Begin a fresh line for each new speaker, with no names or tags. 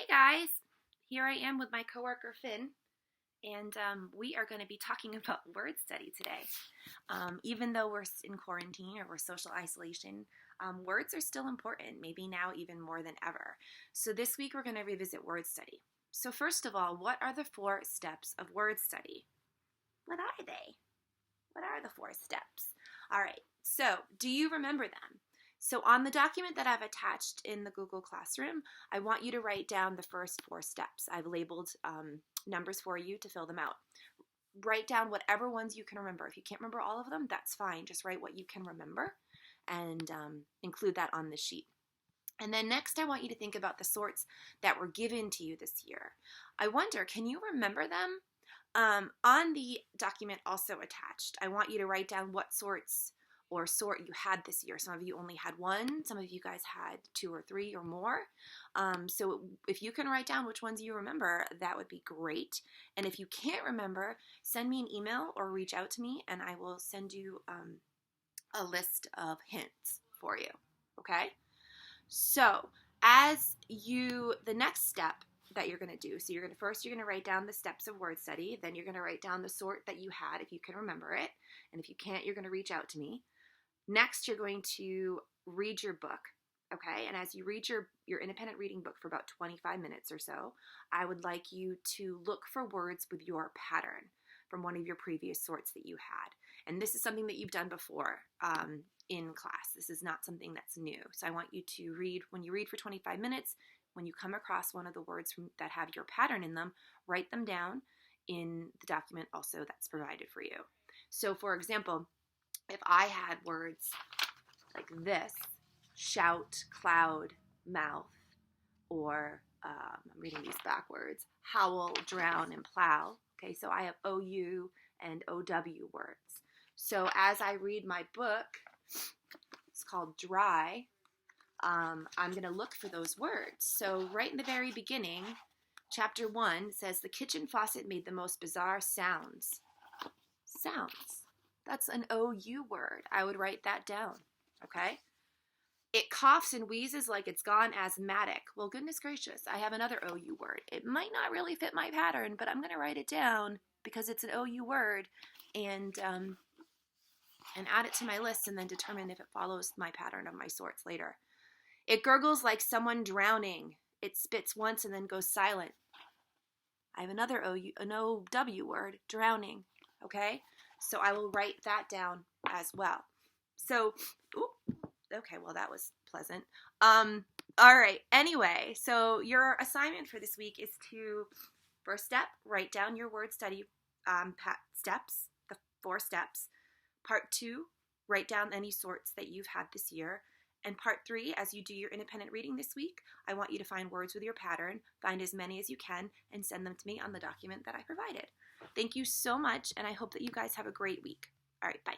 Hey guys, here I am with my coworker Finn, and we are going to be talking about word study today. Even though we're in quarantine or we're social isolation, words are still important, maybe now even more than ever. So this week we're going to revisit word study. So first of all, what are the 4 steps of word study? What are they? What are the 4 steps? All right, so do you remember them? So on the document that I've attached in the Google Classroom, I want you to write down the first 4 steps. I've labeled numbers for you to fill them out. Write down whatever ones you can remember. If you can't remember all of them, that's fine. Just write what you can remember and include that on the sheet. And then next, I want you to think about the sorts that were given to you this year. I wonder, can you remember them? On the document also attached, I want you to write down what sorts or sort you had this year. Some of you only had 1, some of you guys had 2 or 3 or more. So if you can write down which ones you remember, that would be great. And if you can't remember, send me an email or reach out to me and I will send you a list of hints for you, okay? So the next step that you're going to do, so you're going to write down the steps of word study, then you're going to write down the sort that you had if you can remember it, and if you can't, you're going to reach out to me. Next, you're going to read your book, okay? And as you read your independent reading book for about 25 minutes or so, I would like you to look for words with your pattern from one of your previous sorts that you had. And this is something that you've done before in class. This is not something that's new. So I want you to read, when you read for 25 minutes, when you come across one of the words that have your pattern in them, write them down in the document also that's provided for you. So for example, if I had words like this, shout, cloud, mouth, or I'm reading these backwards, howl, drown, and plow. Okay, so I have OU and OW words. So as I read my book, it's called Dry, I'm going to look for those words. So right in the very beginning, chapter 1 says, the kitchen faucet made the most bizarre sounds. Sounds. That's an OU word. I would write that down, okay? It coughs and wheezes like it's gone asthmatic. Well, goodness gracious, I have another OU word. It might not really fit my pattern, but I'm going to write it down because it's an OU word and add it to my list and then determine if it follows my pattern of my sorts later. It gurgles like someone drowning. It spits once and then goes silent. I have another an OW word, drowning, okay? So I will write that down as well. So, okay, well, that was pleasant. All right, anyway, so your assignment for this week is to, first step, write down your word study steps, the 4 steps. Part 2, write down any sorts that you've had this year. And part 3, as you do your independent reading this week, I want you to find words with your pattern, find as many as you can, and send them to me on the document that I provided. Thank you so much, and I hope that you guys have a great week. All right, bye.